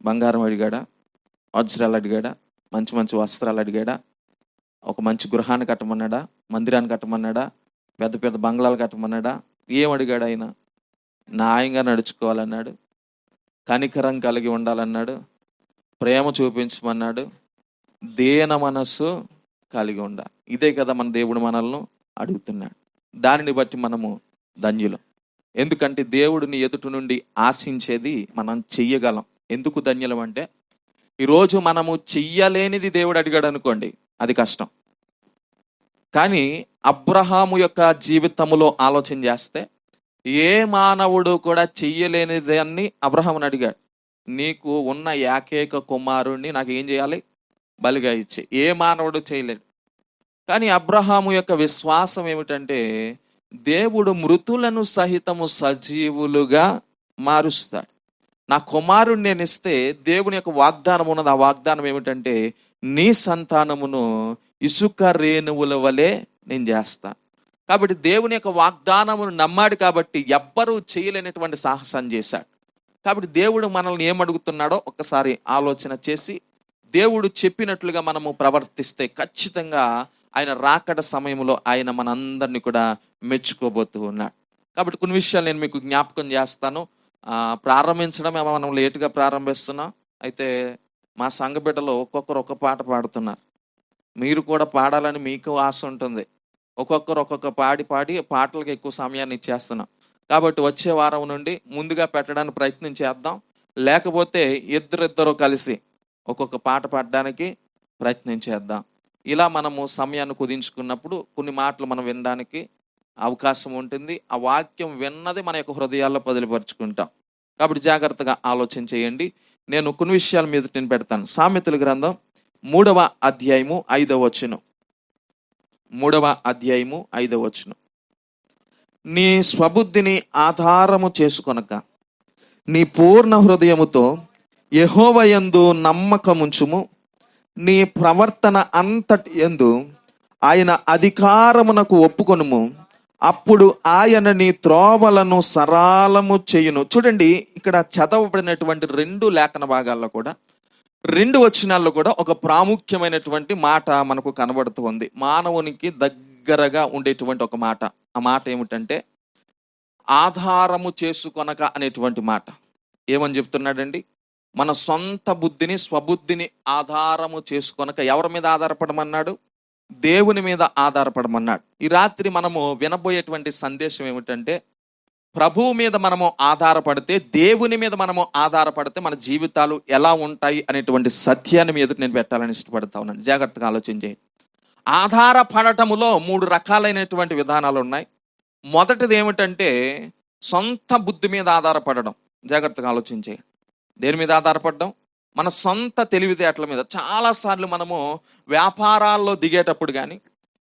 బంగారం అడిగాడా? వజ్రాలు అడిగాడా? మంచి మంచి వస్త్రాలు అడిగాడా? ఒక మంచి గృహాన్ని కట్టమన్నాడా? మందిరాన్ని కట్టమన్నాడా? పెద్ద పెద్ద బంగ్లాలు కట్టమన్నాడా? ఏం అడిగాడు ఆయన? న్యాయంగా నడుచుకోవాలన్నాడు, కనికరం కలిగి ఉండాలన్నాడు, ప్రేమ చూపించమన్నాడు, దీన మనస్సు కలిగి ఉండాలి. ఇదే కదా మన దేవుడు మనల్ని అడుగుతున్నాడు. దానిని బట్టి మనము ధన్యులం. ఎందుకంటే దేవుడిని ఎదుటి నుండి ఆశించేది మనం చెయ్యగలం. ఎందుకు ధన్యులం అంటే, ఈరోజు మనము చెయ్యలేనిది దేవుడు అడిగాడు అనుకోండి, అది కష్టం. కానీ అబ్రహాము యొక్క జీవితంలో ఆలోచన చేస్తే ఏ మానవుడు కూడా చెయ్యలేనిదాన్ని అబ్రహాముని అడిగాడు. నీకు ఉన్న ఏకైక కుమారుణ్ణి నాకు ఏం చేయాలి? బలిగా ఇచ్చే. ఏ మానవుడు చేయలేడు. కానీ అబ్రహాము యొక్క విశ్వాసం ఏమిటంటే, దేవుడు మృతులను సహితము సజీవులుగా మారుస్తాడు. నా కుమారుణ్ణి నేను ఇస్తే దేవుని యొక్క వాగ్దానం ఉన్నది. ఆ వాగ్దానం ఏమిటంటే, నీ సంతానమును ఇసుక రేణువుల వలె నేను చేస్తాను. కాబట్టి దేవుని యొక్క వాగ్దానమును నమ్మాడు. కాబట్టి ఎవ్వరూ చేయలేనటువంటి సాహసం చేశాడు. కాబట్టి దేవుడు మనల్ని ఏమడుగుతున్నాడో ఒక్కసారి ఆలోచన చేసి, దేవుడు చెప్పినట్లుగా మనము ప్రవర్తిస్తే ఖచ్చితంగా ఆయన రాకడ సమయంలో ఆయన మనందరినీ కూడా మెచ్చుకోబోతూ ఉన్నాడు. కాబట్టి కొన్ని విషయాలు నేను మీకు జ్ఞాపకం చేస్తాను. ప్రారంభించడం మనం లేటుగా ప్రారంభిస్తున్నాం. అయితే మా సంఘ బిడ్డలో ఒక్కొక్కరు ఒక్క పాట పాడుతున్నారు. మీరు కూడా పాడాలని మీకు ఆశ ఉంటుంది. ఒక్కొక్కరు ఒక్కొక్క పాడి పాటలకు ఎక్కువ సమయాన్ని ఇచ్చేస్తున్నాం. కాబట్టి వచ్చే వారం నుండి ముందుగా పెట్టడానికి ప్రయత్నం చేద్దాం. లేకపోతే ఇద్దరిద్దరు కలిసి ఒక్కొక్క పాట పాడడానికి ప్రయత్నం చేద్దాం. ఇలా మనము సమయాన్ని కుదించుకున్నప్పుడు కొన్ని మాటలు మనం వినడానికి అవకాశం ఉంటుంది. ఆ వాక్యం విన్నది మన యొక్క హృదయాల్లో పదిలిపరుచుకుంటాం. కాబట్టి జాగ్రత్తగా ఆలోచన చేయండి. నేను కొన్ని విషయాల మీద నేను పెడతాను. సామెతల గ్రంథం 3వ అధ్యాయము 5వ వచనం. 3వ అధ్యాయము 5వ వచనం. నీ స్వబుద్ధిని ఆధారము చేసుకొనక నీ పూర్ణ హృదయముతో యెహోవాయందు నమ్మకముంచుము. నీ ప్రవర్తన అంతటి యందు ఆయన అధికారమునకు ఒప్పుకొనుము. అప్పుడు ఆయన నీ త్రోవలను సరళము చేయును. చూడండి, ఇక్కడ చదవబడినటువంటి 2 లేఖన భాగాల్లో కూడా 2 వచనాల్లో కూడా ఒక ప్రాముఖ్యమైనటువంటి మాట మనకు కనబడుతూ ఉంది. మానవునికి దగ్గరగా ఉండేటువంటి ఒక మాట. ఆ మాట ఏమిటంటే ఆధారము చేసుకొనక అనేటువంటి మాట. ఏమని చెప్తున్నాడండి? మన సొంత బుద్ధిని, స్వబుద్ధిని ఆధారము చేసుకొనక ఎవరి మీద ఆధారపడమన్నాడు? దేవుని మీద ఆధారపడమన్నాడు. ఈ రాత్రి మనము వినబోయేటువంటి సందేశం ఏమిటంటే, ప్రభువు మీద మనము ఆధారపడితే, దేవుని మీద మనము ఆధారపడితే మన జీవితాలు ఎలా ఉంటాయి అనేటువంటి సత్యాన్ని మీద నేను పెట్టాలని ఇష్టపడతా ఉన్నాను. జాగ్రత్తగా ఆలోచన చేయండి. ఆధారపడటములో 3 రకాలైనటువంటి విధానాలు ఉన్నాయి. మొదటిది ఏమిటంటే సొంత బుద్ధి మీద ఆధారపడడం. జాగ్రత్తగా ఆలోచన చేయండి. దేని మీద ఆధారపడడం? మన సొంత తెలివితేటల మీద. చాలాసార్లు మనము వ్యాపారాల్లో దిగేటప్పుడు కానీ,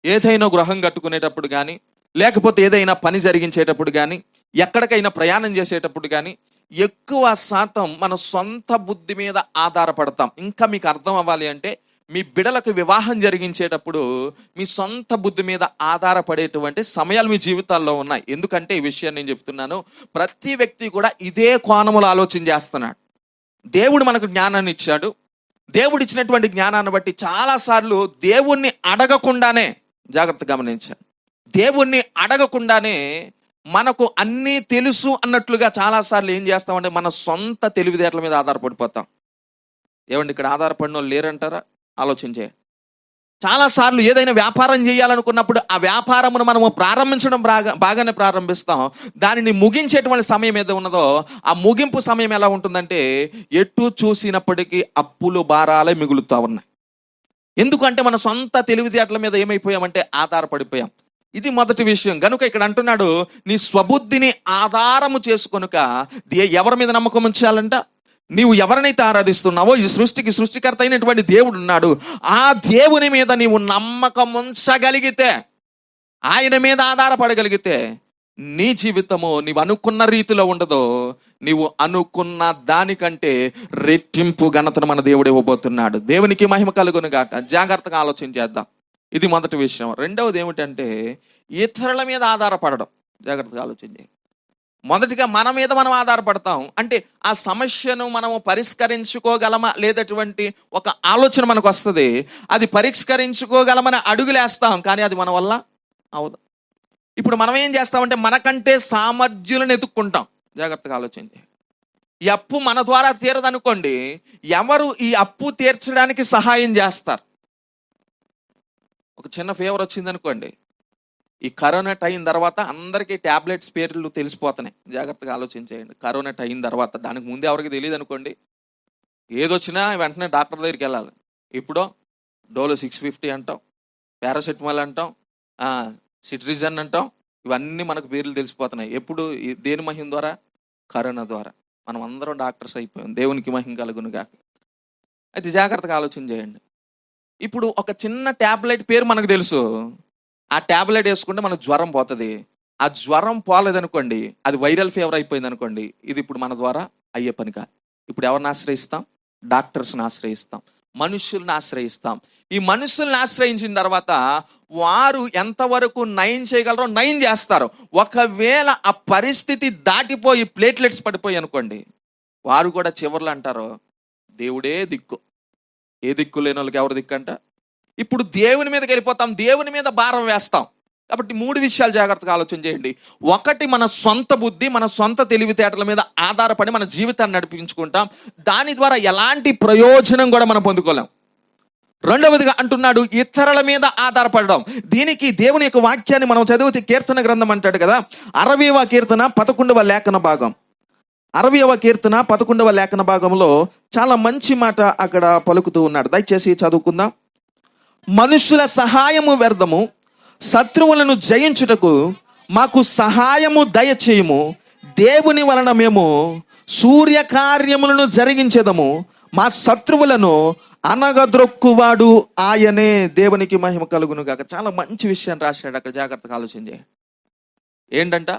ఏదైనా గృహం కట్టుకునేటప్పుడు కానీ, లేకపోతే ఏదైనా పని జరిగించేటప్పుడు కానీ, ఎక్కడికైనా ప్రయాణం చేసేటప్పుడు కానీ ఎక్కువ శాతం మన సొంత బుద్ధి మీద ఆధారపడతాం. ఇంకా మీకు అర్థం అవ్వాలి అంటే, మీ బిడలకు వివాహం జరిగించేటప్పుడు మీ సొంత బుద్ధి మీద ఆధారపడేటువంటి సమయాలు మీ జీవితాల్లో ఉన్నాయి. ఎందుకంటే ఈ విషయాన్ని నేను చెప్తున్నాను, ప్రతి వ్యక్తి కూడా ఇదే కోణములో ఆలోచన చేస్తున్నాడు. దేవుడు మనకు జ్ఞానాన్ని ఇచ్చాడు. దేవుడు ఇచ్చినటువంటి జ్ఞానాన్ని బట్టి చాలాసార్లు దేవుణ్ణి అడగకుండానే, జాగ్రత్త గమనించండి, దేవుణ్ణి అడగకుండానే మనకు అన్నీ తెలుసు అన్నట్లుగా చాలాసార్లు ఏం చేస్తామంటే మన సొంత తెలివితేటల మీద ఆధారపడిపోతాం. ఏమండి, ఇక్కడ ఆధారపడిన వాళ్ళు లేరంటారా? ఆలోచించే. చాలాసార్లు ఏదైనా వ్యాపారం చేయాలనుకున్నప్పుడు ఆ వ్యాపారమును మనము ప్రారంభించడం బాగానే ప్రారంభిస్తాం. దానిని ముగించేటువంటి సమయం ఏదో ఉన్నదో ఆ ముగింపు సమయం ఎలా ఉంటుందంటే, ఎటు చూసినప్పటికీ అప్పులు భారాలే మిగులుతూ ఉన్నాయి. ఎందుకంటే మన సొంత తెలివితేటల మీద ఏమైపోయామంటే ఆధారపడిపోయాం. ఇది మొదటి విషయం. గనుక ఇక్కడ అంటున్నాడు, నీ స్వబుద్ధిని ఆధారము చేసుకొనుక. ఎవరి మీద నమ్మకం ఉంచాలంట? నీవు ఎవరినైతే ఆరాధిస్తున్నావో ఈ సృష్టికి సృష్టికర్త అయినటువంటి దేవుడు ఉన్నాడు. ఆ దేవుని మీద నీవు నమ్మకం ఉంచగలిగితే, ఆయన మీద ఆధారపడగలిగితే, నీ జీవితము నీవు అనుకున్న రీతిలో ఉండదో, నీవు అనుకున్న దానికంటే రెట్టింపు ఘనతను మన దేవుడు ఇవ్వబోతున్నాడు. దేవునికి మహిమ కలుగును గాక. జాగ్రత్తగా ఆలోచన చేద్దాం. ఇది మొదటి విషయం. రెండవది ఏమిటంటే ఇతరుల మీద ఆధారపడడం. జాగ్రత్తగా ఆలోచన చేయండి. మొదటిగా మన మీద మనం ఆధారపడతాం. అంటే ఆ సమస్యను మనము పరిష్కరించుకోగలమా లేదటువంటి ఒక ఆలోచన మనకు వస్తుంది. అది పరిష్కరించుకోగలమని అడుగులేస్తాం, కానీ అది మన వల్ల అవదు. ఇప్పుడు మనం ఏం చేస్తామంటే మనకంటే సామర్థ్యులను ఎత్తుక్కుంటాం. జాగ్రత్తగా ఆలోచించి, ఈ అప్పు మన ద్వారా తీరదనుకోండి, ఎవరు ఈ అప్పు తీర్చడానికి సహాయం చేస్తారు? ఒక చిన్న ఫీవర్ వచ్చింది అనుకోండి, ఈ కరోనా అయిన తర్వాత అందరికీ ట్యాబ్లెట్స్ పేర్లు తెలిసిపోతున్నాయి. జాగ్రత్తగా ఆలోచించేయండి. కరోనా అయిన తర్వాత, దానికి ముందే ఎవరికి తెలియదు అనుకోండి, ఏదొచ్చినా వెంటనే డాక్టర్ దగ్గరికి వెళ్ళాలి. ఇప్పుడు డోలో 650 అంటాం, పారాసెటమాల్ అంటాం, సిట్రిజన్ అంటాం, ఇవన్నీ మనకు పేర్లు తెలిసిపోతున్నాయి. ఎప్పుడు? దేని మహిమ ద్వారా? కరోనా ద్వారా. మనం అందరం డాక్టర్స్ అయిపోయాం. దేవునికి మహిమ కలుగునుగా. అయితే జాగ్రత్తగా ఆలోచన చేయండి. ఇప్పుడు ఒక చిన్న ట్యాబ్లెట్ పేరు మనకు తెలుసు, ఆ ట్యాబ్లెట్ వేసుకుంటే మనకు జ్వరం పోతుంది. ఆ జ్వరం పోలేదనుకోండి, అది వైరల్ ఫీవర్ అయిపోయింది అనుకోండి, ఇది ఇప్పుడు మన ద్వారా అయ్యే పని కాదు. ఇప్పుడు ఎవరిని ఆశ్రయిస్తాం? డాక్టర్స్ని ఆశ్రయిస్తాం, మనుషుల్ని ఆశ్రయిస్తాం. ఈ మనుషుల్ని ఆశ్రయించిన తర్వాత వారు ఎంతవరకు నయం చేయగలరో నయం చేస్తారు. ఒకవేళ ఆ పరిస్థితి దాటిపోయి ప్లేట్లెట్స్ పడిపోయి అనుకోండి, వారు కూడా చివర్లు అంటారు, దేవుడే దిక్కు. ఏ దిక్కు లేని వాళ్ళకి ఎవరు దిక్కు అంట? ఇప్పుడు దేవుని మీదకి వెళ్ళిపోతాం, దేవుని మీద భారం వేస్తాం. కాబట్టి 3 విషయాలు జాగ్రత్తగా ఆలోచన చేయండి. ఒకటి, మన సొంత బుద్ధి, మన సొంత తెలివితేటల మీద ఆధారపడి మన జీవితాన్ని నడిపించుకుంటాం. దాని ద్వారా ఎలాంటి ప్రయోజనం కూడా మనం పొందుకోలేం. రెండవదిగా అంటున్నాడు, ఇతరుల మీద ఆధారపడడం. దీనికి దేవుని యొక్క వాక్యాన్ని మనం చదివితే కీర్తన గ్రంథం అంటాడు కదా, 60వ కీర్తన 11వ లేఖన భాగం. 60వ కీర్తన 11వ లేఖన భాగంలో చాలా మంచి మాట అక్కడ పలుకుతూ ఉన్నాడు. దయచేసి చదువుకుందాం. మనుషుల సహాయము వ్యర్థము, శత్రువులను జయించుటకు మాకు సహాయము దయచేయము. దేవుని వలన మేము సూర్యకార్యములను జరిగించేదము. మా శత్రువులను అనగద్రొక్కువాడు ఆయనే. దేవునికి మహిమ కలుగును గాక. చాలా మంచి విషయం రాశాడు అక్కడ. జాగ్రత్తగా ఆలోచన చేయండి. ఏంటంట?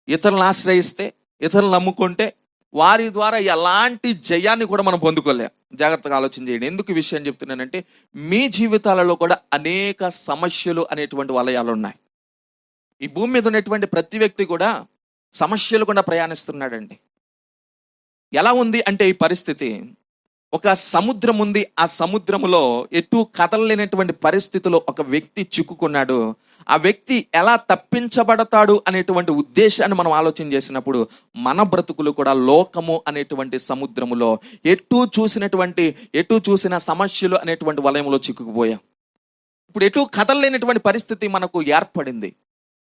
ఇతరులను ఆశ్రయిస్తే, ఇతరులను నమ్ముకుంటే వారి ద్వారా ఎలాంటి జయాన్ని కూడా మనం పొందుకోలేం. జాగ్రత్తగా ఆలోచన చేయండి. ఎందుకు ఈ విషయం చెప్తున్నానంటే, మీ జీవితాలలో కూడా అనేక సమస్యలు అనేటువంటి వలయాలు ఉన్నాయి. ఈ భూమి మీద ఉన్నటువంటి ప్రతి వ్యక్తి కూడా సమస్యలు కూడా ప్రయాణిస్తున్నాడండి. ఎలా ఉంది అంటే ఈ పరిస్థితి, ఒక సముద్రం ఉంది. ఆ సముద్రములో ఎటు కదలలేనటువంటి పరిస్థితిలో ఒక వ్యక్తి చిక్కుకున్నాడు. ఆ వ్యక్తి ఎలా తప్పించబడతాడు అనేటువంటి ఉద్దేశాన్ని మనం ఆలోచన చేసినప్పుడు, మన బ్రతుకులు కూడా లోకము అనేటువంటి సముద్రములో ఎటు చూసిన సమస్యలు అనేటువంటి వలయంలో చిక్కుకుపోయాం. ఇప్పుడు ఎటు కదలలేనటువంటి పరిస్థితి మనకు ఏర్పడింది.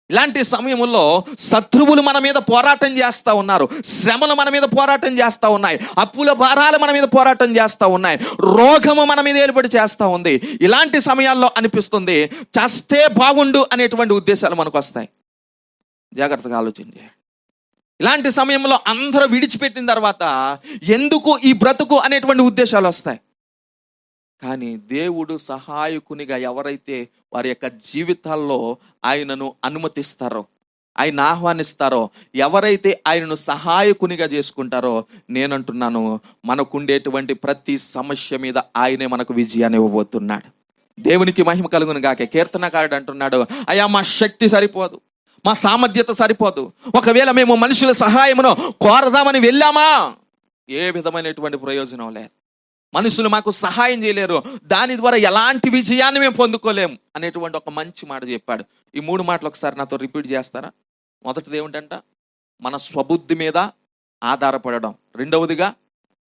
ఇలాంటి సమయంలో శత్రువులు మన మీద పోరాటం చేస్తూ ఉన్నారు, శ్రమలు మన మీద పోరాటం చేస్తూ ఉన్నాయి, అప్పుల భారాలు మన మీద పోరాటం చేస్తూ ఉన్నాయి, రోగము మన మీద ఏలుబడి చేస్తూ ఉంది. ఇలాంటి సమయాల్లో అనిపిస్తుంది చస్తే బాగుండు అనేటువంటి ఉద్దేశాలు మనకు వస్తాయి. జాగ్రత్తగా ఆలోచించండి. ఇలాంటి సమయంలో అందరూ విడిచిపెట్టిన తర్వాత ఎందుకు ఈ బ్రతుకు అనేటువంటి ఉద్దేశాలు వస్తాయి. కానీ దేవుడు సహాయకునిగా ఎవరైతే వారి యొక్క జీవితాల్లో ఆయనను అనుమతిస్తారో, ఆయన ఆహ్వానిస్తారో, ఎవరైతే ఆయనను సహాయకునిగా చేసుకుంటారో, నేనంటున్నాను, మనకుండేటువంటి ప్రతి సమస్య మీద ఆయనే మనకు విజయాన్ని ఇవ్వబోతున్నాడు. దేవునికి మహిమ కలుగును గాక. కీర్తనకారుడు అంటున్నాడు, అయ్యా మా శక్తి సరిపోదు, మా సామర్థ్యత సరిపోదు. ఒకవేళ మేము మనుషుల సహాయమును కోరదామని వెళ్ళామా, ఏ విధమైనటువంటి ప్రయోజనం లేదు. మనుషులు మాకు సహాయం చేయలేరు, దాని ద్వారా ఎలాంటి విజయాన్ని మేము పొందుకోలేము అనేటువంటి ఒక మంచి మాట చెప్పాడు. ఈ 3 మాటలు ఒకసారి నాతో రిపీట్ చేస్తారా? మొదటిది ఏమిటంట? మన స్వబుద్ధి మీద ఆధారపడడం. రెండవదిగా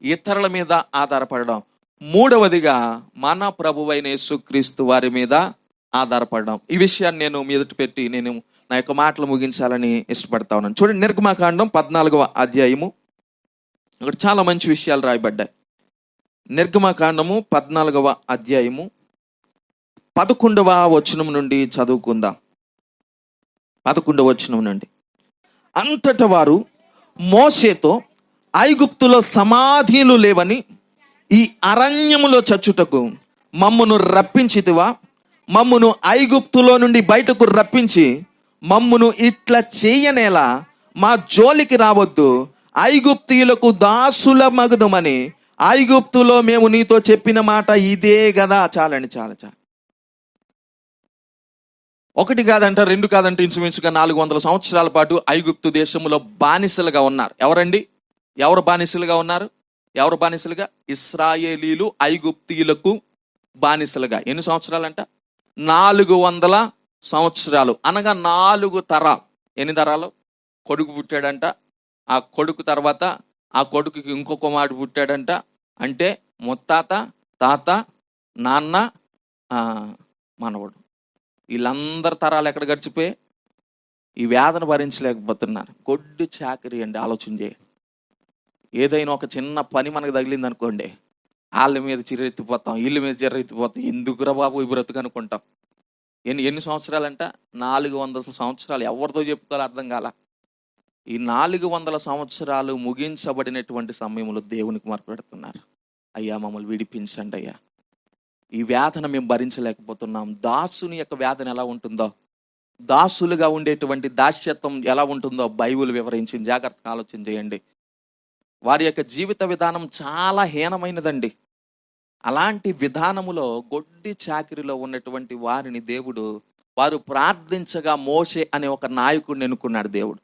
ఇతరుల మీద ఆధారపడడం. మూడవదిగా మన ప్రభువైన యేసుక్రీస్తు వారి మీద ఆధారపడడం. ఈ విషయాన్ని నేను మీదటి పెట్టి నేను నా యొక్క మాటలు ముగించాలని ఇష్టపడతా ఉన్నాను. చూడండి, నిర్గమకాండం 14వ అధ్యాయము. ఇక్కడ చాలా మంచి విషయాలు రాయబడ్డాయి. నిర్గమకాండము 14వ అధ్యాయము 11వ వచనం నుండి చదువుకుందాం. 11వ వచనం నుండి. అంతట వారు మోషేతో, ఐగుప్తులో సమాధులు లేవని ఈ అరణ్యములో చచ్చుటకు మమ్మును రప్పించితివా? మమ్మును ఐగుప్తులో నుండి బయటకు రప్పించి మమ్మును ఇట్లా చేయనేలా మా జోలికి రావద్దు, ఐగుప్తీయులకు దాసుల మగుదమని ఐగుప్తులో మేము నీతో చెప్పిన మాట ఇదే కదా. చాలండి, చాలా. ఒకటి కాదంట, రెండు కాదంట, ఇంచుమించుగా 400 సంవత్సరాల పాటు ఐగుప్తు దేశంలో బానిసలుగా ఉన్నారు. ఎవరండి? ఎవరు బానిసలుగా ఉన్నారు? ఎవరు బానిసలుగా? ఇశ్రాయేలీలు ఐగుప్తీయులకు బానిసలుగా. ఎన్ని సంవత్సరాలంట? 400 సంవత్సరాలు. అనగా 4 తరాలు. ఎన్ని తరాలు? కొడుకు పుట్టాడంట, ఆ కొడుకు తర్వాత ఆ కొడుకుకి ఇంకో కుమారుడు పుట్టాడంట. అంటే ముత్తాత, తాత, నాన్న, మనవడు, వీళ్ళందరి తరాలు ఎక్కడ గడిచిపోయి ఈ వేదన భరించలేకపోతున్నారు. గొడ్డు చాకరీ అండి. ఆలోచన చేయండి. ఏదైనా ఒక చిన్న పని మనకు తగిలింది అనుకోండి, వాళ్ళ మీద చిరెత్తిపోతాం, వీళ్ళ మీద చిరెత్తిపోతాం. ఎందుకురా బాబు ఈ బ్రతుకు అనుకుంటాం. ఎన్ని సంవత్సరాలంట? 400 సంవత్సరాలు. ఎవరితో చెప్పుకోవాలో అర్థం కాల. ఈ 400 సంవత్సరాలు ముగించబడినటువంటి సమయంలో దేవునికి మొరపెడుతున్నారు, అయ్యా మమ్మల్ని విడిపించండి అయ్యా, ఈ వేదన మేము భరించలేకపోతున్నాం. దాసుని యొక్క వేదన ఎలా ఉంటుందో, దాసులుగా ఉండేటువంటి దాస్యత్వం ఎలా ఉంటుందో బైబిల్ వివరించింది. జాగ్రత్తగా ఆలోచన చేయండి. వారి యొక్క జీవిత విధానం చాలా హీనమైనదండి. అలాంటి విధానములో గొడ్డి చాకిరిలో ఉన్నటువంటి వారిని దేవుడు, వారు ప్రార్థించగా మోషే అనే ఒక నాయకుడిని ఎన్నుకున్నాడు దేవుడు.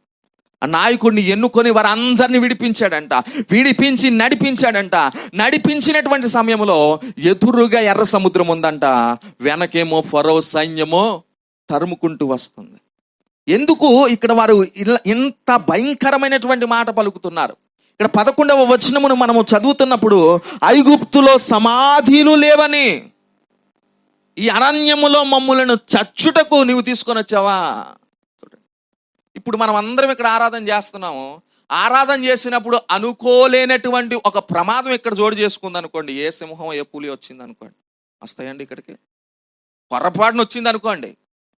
ఆ నాయకుడిని ఎన్నుకొని వారందరినీ విడిపించాడంట, విడిపించి నడిపించాడంట. నడిపించినటువంటి సమయంలో ఎదురుగా ఎర్ర సముద్రం ఉందంట, వెనకేమో ఫరో సైన్యమో తరుముకుంటూ వస్తుంది. ఎందుకు ఇక్కడ వారు ఇంత భయంకరమైనటువంటి మాట పలుకుతున్నారు? ఇక్కడ 11వ వచనమును మనము చదువుతున్నప్పుడు, ఐగుప్తులో సమాధులు లేవని, ఈ అరణ్యములో మమ్ములను చచ్చుటకు నీవు తీసుకొని వచ్చావా? ఇప్పుడు మనం అందరం ఇక్కడ ఆరాధన చేస్తున్నాము. ఆరాధన చేసినప్పుడు అనుకోలేనటువంటి ఒక ప్రమాదం ఇక్కడ జోడు చేసుకుంది అనుకోండి. ఏ సింహం ఏ పులి వచ్చింది అనుకోండి, వస్తాయండి ఇక్కడికి. పొరపాటున వచ్చింది అనుకోండి,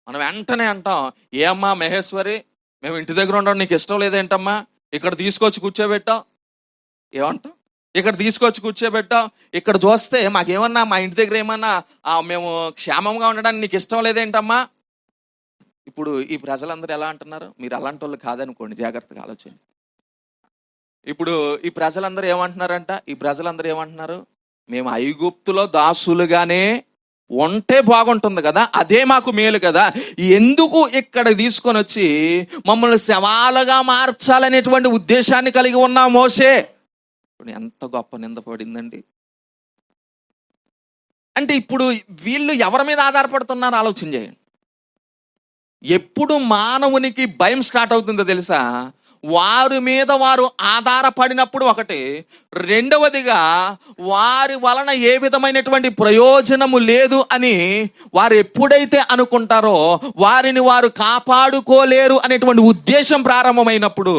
మనం వెంటనే అంటాం, ఏమ్మా మహేశ్వరి, మేము ఇంటి దగ్గర ఉండడం నీకు ఇష్టం లేదేంటమ్మా, ఇక్కడ తీసుకొచ్చి కూర్చోబెట్టాం. ఏమంటాం? ఇక్కడ తీసుకొచ్చి కూర్చోబెట్టాం, ఇక్కడ చూస్తే మాకేమన్నా, మా ఇంటి దగ్గర ఏమన్నా మేము క్షేమంగా ఉండడానికి నీకు ఇష్టం లేదేంటమ్మా. ఇప్పుడు ఈ ప్రజలందరూ ఎలా అంటున్నారు? మీరు అలాంటి వాళ్ళు కాదనుకోండి, జాగ్రత్తగా ఆలోచన. ఇప్పుడు ఈ ప్రజలందరూ ఏమంటున్నారంట? ఈ ప్రజలందరూ ఏమంటున్నారు? మేము ఐగుప్తులో దాసులుగానే ఉంటే బాగుంటుంది కదా, అదే మాకు మేలు కదా, ఎందుకు ఇక్కడ తీసుకొని వచ్చి మమ్మల్ని శవాలుగా మార్చాలనేటువంటి ఉద్దేశాన్ని కలిగి ఉన్నాం మోషే. ఎంత గొప్ప నింద పడిందండి. అంటే ఇప్పుడు వీళ్ళు ఎవరి మీద ఆధారపడుతున్నారు ఆలోచన చేయండి. ఎప్పుడు మానవునికి భయం స్టార్ట్ అవుతుందో తెలుసా? వారి మీద వారు ఆధారపడినప్పుడు ఒకటి, రెండవదిగా వారి వలన ఏ విధమైనటువంటి ప్రయోజనము లేదు అని వారు ఎప్పుడైతే అనుకుంటారో వారిని వారు కాపాడుకోలేరు అనేటువంటి ఉద్దేశం ప్రారంభమైనప్పుడు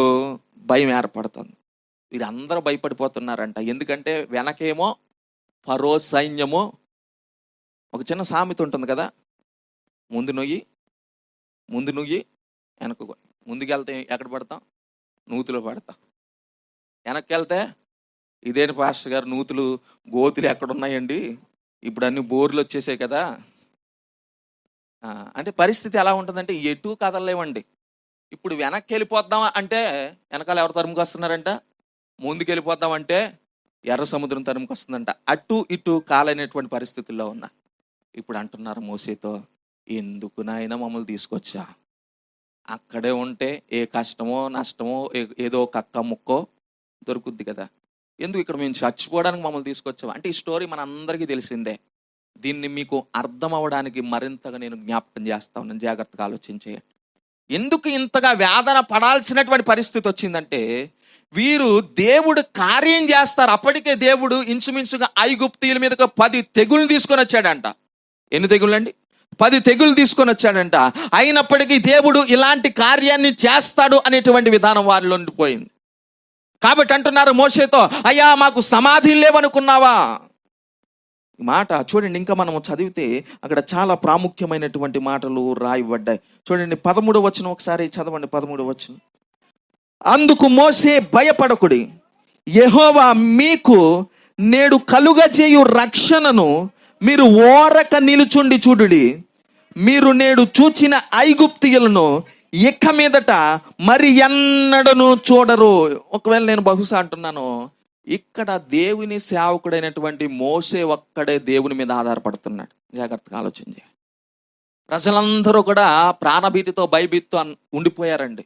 భయం ఏర్పడుతుంది. వీరందరూ భయపడిపోతున్నారంట. ఎందుకంటే వెనకేమో ఫరో సైన్యము. ఒక చిన్న సామెత ఉంటుంది కదా, ముందు నుయ్యి వెనక్కు. ముందుకెళ్తే ఎక్కడ పడతాం? నూతులు పడతాం. వెనక్కి వెళ్తే ఇదేంటి పాస్టర్ గారు, నూతులు గోతులు ఎక్కడున్నాయండి, ఇప్పుడు అన్ని బోర్లు వచ్చేసాయి కదా. అంటే పరిస్థితి ఎలా ఉంటుందంటే ఎటు కదలలేవండి. ఇప్పుడు వెనక్కి వెళ్ళిపోద్దాం అంటే వెనకాల ఎవరు తరుముకు వస్తున్నారంట, ముందుకు వెళ్ళిపోద్దామంటే ఎర్ర సముద్రం తరుముకు వస్తుందంట. అటు ఇటు కాలైనటువంటి పరిస్థితుల్లో ఉన్నా. ఇప్పుడు అంటున్నారు మోసేతో, ఎందుకు నాయన మమ్మల్ని తీసుకొచ్చా, అక్కడే ఉంటే ఏ కష్టమో నష్టమో ఏదో కక్క ముక్కో దొరుకుద్ది కదా, ఎందుకు ఇక్కడ మేము చచ్చిపోవడానికి మమ్మల్ని తీసుకొచ్చావా? అంటే ఈ స్టోరీ మన అందరికీ తెలిసిందే. దీన్ని మీకు అర్థం అవ్వడానికి మరింతగా నేను జ్ఞాపకం చేస్తా ఉన్నాను. జాగ్రత్తగా ఆలోచించేయండి. ఎందుకు ఇంతగా వేదన పడాల్సినటువంటి పరిస్థితి వచ్చిందంటే, వీరు దేవుడు కార్యం చేస్తారు. అప్పటికే దేవుడు ఇంచుమించుగా ఐగుప్తీయుల మీదకి 10 తెగులు తీసుకొని వచ్చాడంట. ఎన్ని తెగుళ్ళు అండి? 10 తెగులు తీసుకొని వచ్చాడంట. అయినప్పటికీ దేవుడు ఇలాంటి కార్యాన్ని చేస్తాడు అనేటువంటి విధానం వారిలో ఉండిపోయింది. కాబట్టి అంటున్నారు మోషేతో, అయ్యా మాకు సమాధి లేవనుకున్నావా? ఈ మాట చూడండి, ఇంకా మనము చదివితే అక్కడ చాలా ప్రాముఖ్యమైనటువంటి మాటలు రాయబడ్డాయి. చూడండి 13వ వచనం ఒకసారి చదవండి. 13వ వచనం, అందుకు మోషే భయపడకుడి, యెహోవా మీకు నేడు కలుగజేయు రక్షణను మీరు ఓరక నిలుచుండి చూడుడి. మీరు నేడు చూచిన ఐగుప్తీయులను ఇక మీదట మరి ఎన్నడను చూడరు. ఒకవేళ నేను బహుశా అంటున్నాను, ఇక్కడ దేవుని సేవకుడైనటువంటి మోషే ఒక్కడే దేవుని మీద ఆధారపడుతున్నాడు. జాగ్రత్తగా ఆలోచించి. ప్రజలందరూ కూడా ప్రాణభీతితో భయభీతితో ఉండిపోయారండి.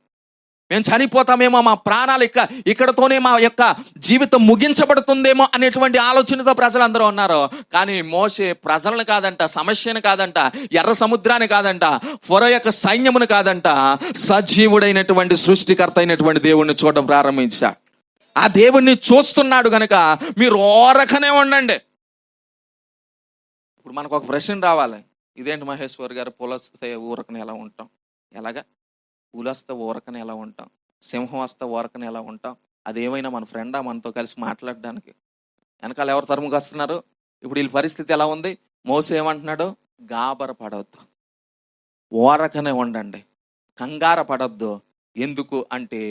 మేము చనిపోతామేమో, మా ప్రాణాలు ఇక్కడతోనే మా యొక్క జీవితం ముగించబడుతుందేమో అనేటువంటి ఆలోచనతో ప్రజలందరూ ఉన్నారు. కానీ మోషే ప్రజలను కాదంట, సమస్యను కాదంట, ఎర్ర సముద్రాన్ని కాదంట, ఫరో యొక్క సైన్యమును కాదంట, సజీవుడైనటువంటి సృష్టికర్త అయినటువంటి దేవుణ్ణి చూడడం ప్రారంభించాడు. ఆ దేవుణ్ణి చూస్తున్నాడు గనక మీరు ఓరకనే ఉండండి. ఇప్పుడు మనకు ఒక ప్రశ్న రావాలి, ఇదేంటి మహేశ్వర్ గారు, పులస్తే ఊరకనే ఎలా ఉంటాం? ఎలాగా? పులస్తే ఊరకనే ఎలా ఉంటాం? సింహం వస్తే ఊరకనే ఎలా ఉంటాం? అదేమైనా మన ఫ్రెండా మనతో కలిసి మాట్లాడడానికి? వెనకాల ఎవరు తరుముకు వస్తున్నారు? ఇప్పుడు వీళ్ళ పరిస్థితి ఎలా ఉంది? మోసే ఏమంటున్నాడు? గాబర పడవద్దు, ఓరకనే ఉండండి, కంగార పడద్దు. ఎందుకు అంటే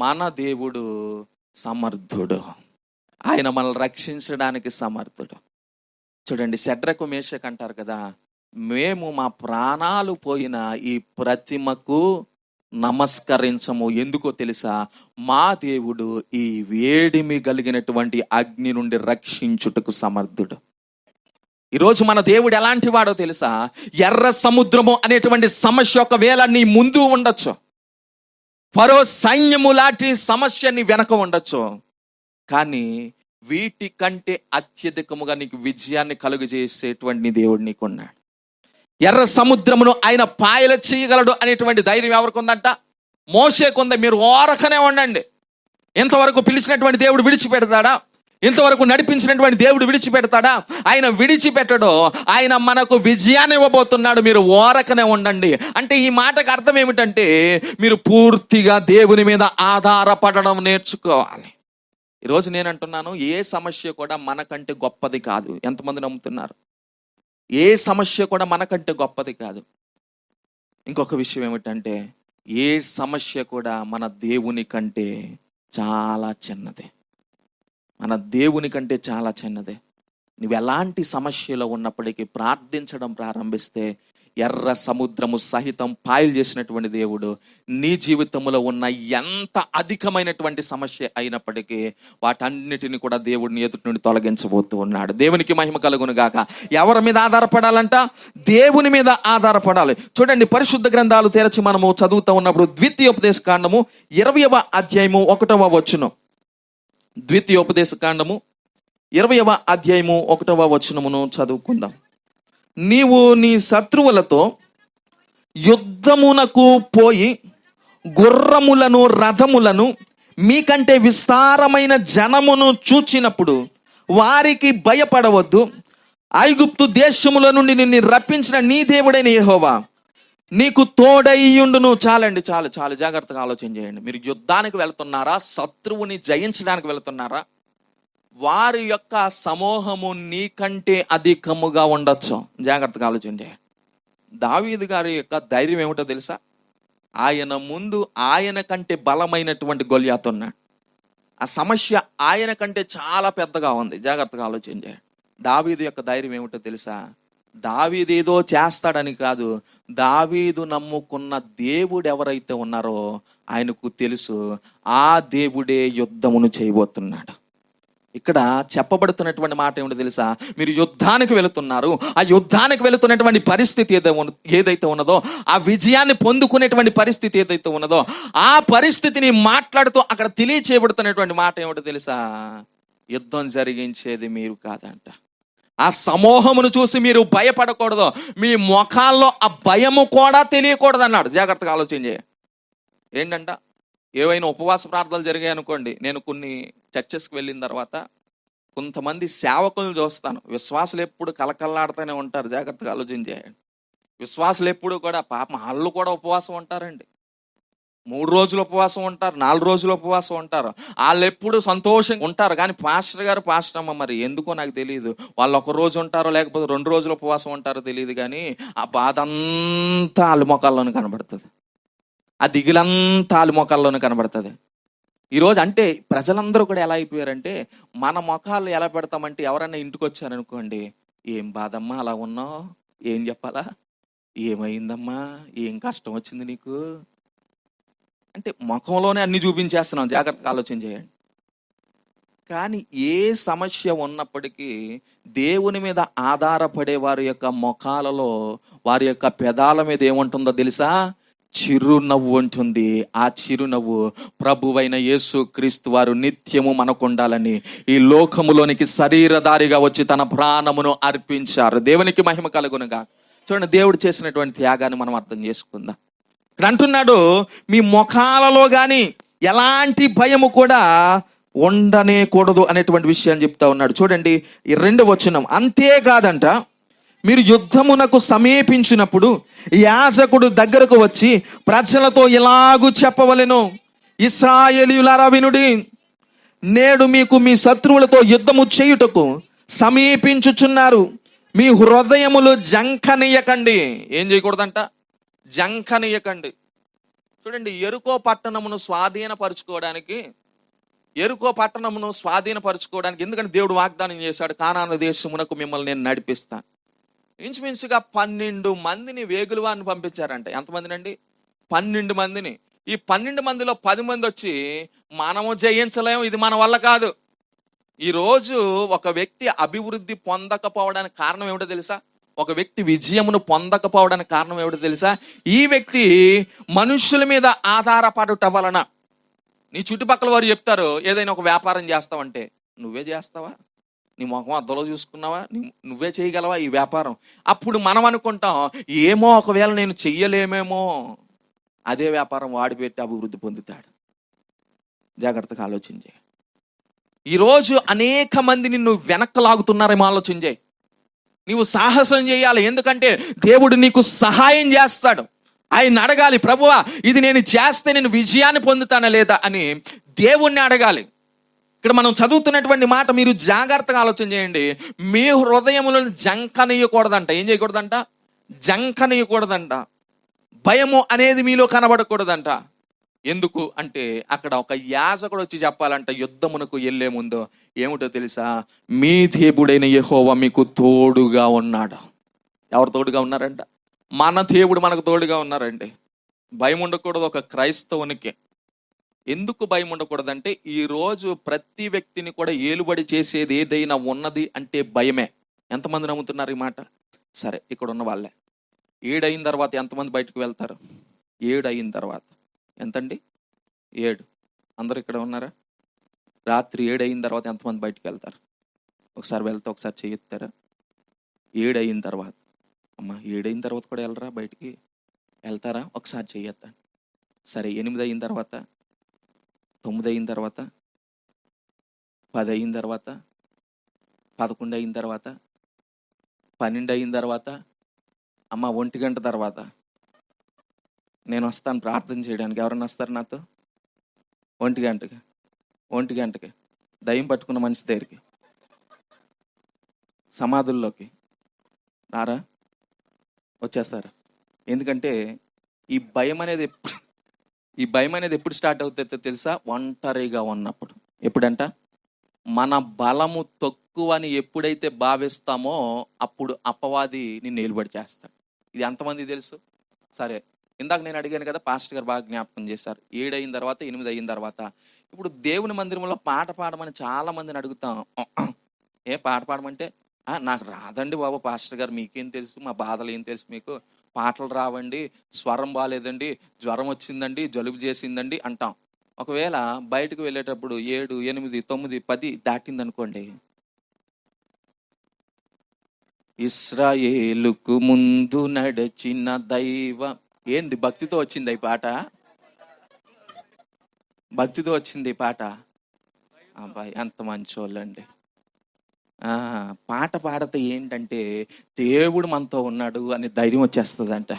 మన దేవుడు సమర్థుడు, ఆయన మనల్ని రక్షించడానికి సమర్థుడు. చూడండి, షడ్రకు మేషకు అంటారు కదా, మేము మా ప్రాణాలు పోయిన ఈ ప్రతిమకు నమస్కరించము. ఎందుకో తెలుసా? మా దేవుడు ఈ వేడిమి కలిగినటువంటి అగ్ని నుండి రక్షించుటకు సమర్థుడు. ఈరోజు మన దేవుడు ఎలాంటి వాడో తెలుసా? ఎర్ర సముద్రము అనేటువంటి సమస్య ఒకవేళ నీ ముందు ఉండొచ్చు, ఫరో సైన్యము లాంటి సమస్య నీ వెనక ఉండొచ్చు, కానీ వీటి కంటే అత్యధికముగా నీకు విజయాన్ని కలుగజేసేటువంటి దేవుడు నీకున్నాడు. ఎర్ర సముద్రమును ఆయన పాయల చేయగలడు అనేటువంటి ధైర్యం ఎవరికి ఉందంట? మోషేకుంది. మీరు ఓరకనే ఉండండి. ఇంతవరకు పిలిచినటువంటి దేవుడు విడిచిపెడతాడా? ఇంతవరకు నడిపించినటువంటి దేవుడు విడిచిపెడతాడా? ఆయన విడిచిపెట్టడు. ఆయన మనకు విజయాన్ని ఇవ్వబోతున్నాడు. మీరు ఓరకనే ఉండండి. అంటే ఈ మాటకు అర్థం ఏమిటంటే మీరు పూర్తిగా దేవుని మీద ఆధారపడడం నేర్చుకోవాలి. ఈరోజు నేను అంటున్నాను, ఏ సమస్య కూడా మనకంటే గొప్పది కాదు. ఎంతమంది నమ్ముతున్నారు? ఏ సమస్య కూడా మనకంటే గొప్పది కాదు. ఇంకొక విషయం ఏమిటంటే ఏ సమస్య కూడా మన దేవుని కంటే చాలా చిన్నదే. మన దేవుని కంటే చాలా చిన్నదే. నువ్వు ఎలాంటి సమస్యలో ఉన్నప్పటికీ ప్రార్థించడం ప్రారంభిస్తే ఎర్ర సముద్రము సహితం పాయలు చేసినటువంటి దేవుడు నీ జీవితంలో ఉన్న ఎంత అధికమైనటువంటి సమస్య అయినప్పటికీ వాటన్నిటిని కూడా దేవుడిని ఎదుటి నుండి తొలగించబోతూ ఉన్నాడు. దేవునికి మహిమ కలుగును గాక. ఎవరి మీద ఆధారపడాలంట? దేవుని మీద ఆధారపడాలి. చూడండి, పరిశుద్ధ గ్రంథాలు తెరచి మనము చదువుతూ ఉన్నప్పుడు ద్వితీయోపదేశ కాండము 20వ అధ్యాయము 1వ వచనం. ద్వితీయోపదేశ కాండము 20వ అధ్యాయము 1వ వచనమును చదువుకుందాం. నీవు నీ శత్రువులతో యుద్ధమునకు పోయి గుర్రములను రథములను మీకంటే విస్తారమైన జనమును చూచినప్పుడు వారికి భయపడవద్దు. ఐగుప్తు దేశముల నుండి నిన్ను రప్పించిన నీ దేవుడైన యెహోవా నీకు తోడయ్యుండును. చాలండి, చాలు చాలు. జాగ్రత్తగా ఆలోచన చేయండి. మీరు యుద్ధానికి వెళ్తున్నారా? శత్రువుని జయించడానికి వెళ్తున్నారా? వారి యొక్క సమూహము నీకంటే అధికముగా ఉండొచ్చు. జాగ్రత్తగా ఆలోచించండి. దావీదు గారి యొక్క ధైర్యం ఏమిటో తెలుసా? ఆయన ముందు ఆయన కంటే బలమైనటువంటి గొలియాతు ఉన్నాడు. ఆ సమస్య ఆయన కంటే చాలా పెద్దగా ఉంది. జాగ్రత్తగా ఆలోచించండి. దావీదు యొక్క ధైర్యం ఏమిటో తెలుసా? దావీదు ఏదో చేస్తాడని కాదు, దావీదు నమ్ముకున్న దేవుడు ఎవరైతే ఉన్నారో ఆయనకు తెలుసు ఆ దేవుడే యుద్ధమును చేయబోతున్నాడు. ఇక్కడ చెప్పబడుతున్నటువంటి మాట ఏమిటో తెలుసా? మీరు యుద్ధానికి వెళుతున్నారు. ఆ యుద్ధానికి వెళుతున్నటువంటి పరిస్థితి ఏదైతే ఉన్నదో, ఆ విజయాన్ని పొందుకునేటువంటి పరిస్థితి ఏదైతే ఉన్నదో, ఆ పరిస్థితిని మాట్లాడుతూ అక్కడ తెలియచేయబడుతున్నటువంటి మాట ఏమిటో తెలుసా? యుద్ధం జరిగించేది మీరు కాదంట. ఆ సమూహమును చూసి మీరు భయపడకూడదు. మీ ముఖాల్లో ఆ భయము కూడా తెలియకూడదు అన్నాడు. జాగ్రత్తగా ఆలోచన చేయ. ఏంటంట? ఏవైనా ఉపవాస ప్రార్థనలు జరిగాయి అనుకోండి, నేను కొన్ని చర్చెస్కి వెళ్ళిన తర్వాత కొంతమంది సేవకులను చూస్తాను. విశ్వాసులు ఎప్పుడు కలకల్లాడుతూనే ఉంటారు. జాగ్రత్తగా ఆలోచన చేయండి. విశ్వాసులు ఎప్పుడు కూడా పాపం వాళ్ళు కూడా ఉపవాసం ఉంటారండి. 3 రోజులు ఉపవాసం ఉంటారు, 4 రోజులు ఉపవాసం ఉంటారు. వాళ్ళు ఎప్పుడు సంతోషంగా ఉంటారు. కానీ పాస్టర్ అమ్మ మరి ఎందుకో నాకు తెలియదు, వాళ్ళు 1 రోజు ఉంటారో లేకపోతే 2 రోజులు ఉపవాసం ఉంటారో తెలియదు, కానీ ఆ బాధ అంతా వాళ్ళ మొక్కల్లోనే కనబడుతుంది. ఆ దిగులంతా వాళ్ళ మొక్కల్లోనే కనబడుతుంది. ఈరోజు అంటే ప్రజలందరూ కూడా ఎలా అయిపోయారంటే, మన మొఖాలు ఎలా పెడతామంటే, ఎవరైనా ఇంటికి వచ్చారనుకోండి, ఏం బాధమ్మా అలా ఉన్నావు, ఏం చెప్పాలా, ఏమైందమ్మా, ఏం కష్టం వచ్చింది నీకు అంటే ముఖంలోనే అన్ని చూపించేస్తున్నాం. జాగ్రత్తగా ఆలోచన చేయండి. కానీ ఏ సమస్య ఉన్నప్పటికీ దేవుని మీద ఆధారపడే వారి యొక్క ముఖాలలో, వారి యొక్క పెదాల మీద ఏముంటుందో తెలుసా? చిరునవ్వు ఉంటుంది. ఆ చిరునవ్వు ప్రభువైన యేసు క్రీస్తు వారు నిత్యము మనకు ఉండాలని ఈ లోకములోనికి శరీరధారిగా వచ్చి తన ప్రాణమును అర్పించారు. దేవునికి మహిమ కలుగునుగా. చూడండి, దేవుడు చేసినటువంటి త్యాగాన్ని మనం అర్థం చేసుకుందాం. ఇక్కడ అంటున్నాడు, మీ ముఖాలలో కానీ ఎలాంటి భయము కూడా ఉండనే కూడదు అనేటువంటి విషయాన్ని చెప్తా ఉన్నాడు. చూడండి, ఈ 2వ వచనం. అంతేకాదంట, మీరు యుద్ధమునకు సమీపించినప్పుడు యాజకుడు దగ్గరకు వచ్చి ప్రజలతో ఇలాగూ చెప్పవలెను, ఇశ్రాయేలీయులారా వినుడి, నేడు మీకు మీ శత్రువులతో యుద్ధము చేయుటకు సమీపించుచున్నారు. మీ హృదయములు జంకనీయకండి. ఏం చేయకూడదంట? జంకనీయకండి. చూడండి, ఎరుకో పట్టణమును స్వాధీనపరచుకోవడానికి ఎందుకంటే దేవుడు వాగ్దానం చేశాడు, కానాను దేశమునకు మిమ్మల్ని నేను నడిపిస్తాను. ఇంచుమించుగా 12 మందిని వేగులవారిని పంపించారంట. ఎంతమందినండి? 12 మందిని. ఈ 12 మందిలో 10 మంది వచ్చి, మనము జయించలేము, ఇది మన వల్ల కాదు. ఈరోజు ఒక వ్యక్తి అభివృద్ధి పొందకపోవడానికి కారణం ఏమిటో తెలుసా? ఒక వ్యక్తి విజయమును పొందకపోవడానికి కారణం ఏమిటో తెలుసా? ఈ వ్యక్తి మనుషుల మీద ఆధారపడుట వలన. నీ చుట్టుపక్కల వారు చెప్తారు, ఏదైనా ఒక వ్యాపారం చేస్తావంటే, నువ్వే చేస్తావా? నీ ముఖం అద్దంలో చూసుకున్నావా? నువ్వే చేయగలవా ఈ వ్యాపారం? అప్పుడు మనం అనుకుంటాం, ఏమో ఒకవేళ నేను చెయ్యలేమేమో. అదే వ్యాపారం వాడి పెట్టి అభివృద్ధి పొందుతాడు. జాగ్రత్తగా ఆలోచించే. ఈరోజు అనేక మంది నిన్ను వెనక్కి లాగుతున్నారేమో ఆలోచించే. నీవు సాహసం చేయాలి. ఎందుకంటే దేవుడు నీకు సహాయం చేస్తాడు. ఆయన అడగాలి, ప్రభువా ఇది నేను చేస్తే నేను విజయాన్ని పొందుతానా లేదా అని దేవుణ్ణి అడగాలి. ఇక్కడ మనం చదువుతున్నటువంటి మాట మీరు జాగ్రత్తగా ఆలోచన చేయండి. మీ హృదయములను జంకనీయకూడదంట. ఏం చేయకూడదంట? జంకనీయకూడదంట. భయము అనేది మీలో కనబడకూడదంట. ఎందుకు అంటే అక్కడ ఒక యాజకుడు వచ్చి చెప్పాలంట, యుద్ధమునకు వెళ్ళే ముందు ఏమిటో తెలుసా? మీ దేవుడైన యెహోవా మీకు తోడుగా ఉన్నాడు. ఎవరు తోడుగా ఉన్నారంట? మన దేవుడు మనకు తోడుగా ఉన్నారండి. భయం ఉండకూడదు ఒక క్రైస్తవునికి. ఎందుకు భయం ఉండకూడదంటే, ఈరోజు ప్రతి వ్యక్తిని కూడా ఏలుబడి చేసేది ఏదైనా ఉన్నది అంటే భయమే. ఎంతమంది నమ్ముతున్నారు ఈ మాట? సరే, ఇక్కడ ఉన్న వాళ్ళే. 7 అయిన తర్వాత ఎంతమంది బయటకు వెళ్తారు? 7 అయిన తర్వాత ఎంతండి? 7. అందరు ఇక్కడ ఉన్నారా? రాత్రి 7 అయిన తర్వాత ఎంతమంది బయటకు వెళ్తారు? ఒకసారి వెళ్తే ఒకసారి చెయ్యెత్తారా? 7 అయిన తర్వాత. అమ్మా 7 అయిన తర్వాత కూడా వెళ్ళరా బయటికి? వెళ్తారా? ఒకసారి చెయ్యెత్తండి. సరే, 8 అయిన తర్వాత, 9 అయిన తర్వాత, 10 అయిన తర్వాత, 11 అయిన తర్వాత, 12 అయిన తర్వాత, అమ్మ 1 గంట తర్వాత నేను వస్తాను ప్రార్థన చేయడానికి. ఎవరన్నా వస్తారు నాతో? 1 గంటకి దయ్యం పట్టుకున్న మనిషి దగ్గరికి, సమాధుల్లోకి రారా? వచ్చేస్తారు. ఎందుకంటే ఈ భయం అనేది ఎప్పుడు స్టార్ట్ అవుతుందో తెలుసా? ఒంటరిగా ఉన్నప్పుడు. ఎప్పుడంట? మన బలము తక్కువ అని ఎప్పుడైతే భావిస్తామో అప్పుడు అపవాది నిన్ను ఏలుబడి చేస్తాడు. ఇది ఎంతమంది తెలుసు? సరే, ఇందాక నేను అడిగాను కదా, పాస్టర్ గారు బాగా జ్ఞాపకం చేశారు. 7 అయిన తర్వాత, 8 అయిన తర్వాత. ఇప్పుడు దేవుని మందిరంలో పాట పాడమని చాలా మందిని అడుగుతాం. పాట పాడమంటే, నాకు రాదండి బాబు పాస్టర్ గారు, మీకేం తెలుసు, మా బాధలు ఏం తెలుసు మీకు, పాటలు రావండి, స్వరం బాగాలేదండి, జ్వరం వచ్చిందండి, జలుబు చేసిందండి అంటాం. ఒకవేళ బయటకు వెళ్ళేటప్పుడు 7, 8, 9, 10 దాటిందనుకోండి, ఇశ్రాయేలుకు ముందు నడిచిన దైవం. ఏంది? భక్తితో వచ్చింది ఈ పాట. భక్తితో వచ్చింది ఈ పాట. అబ్బాయి ఎంత మంచోళ్ళండి. పాట పాడితే ఏంటంటే దేవుడు మనతో ఉన్నాడు అని ధైర్యం వచ్చేస్తుందంట.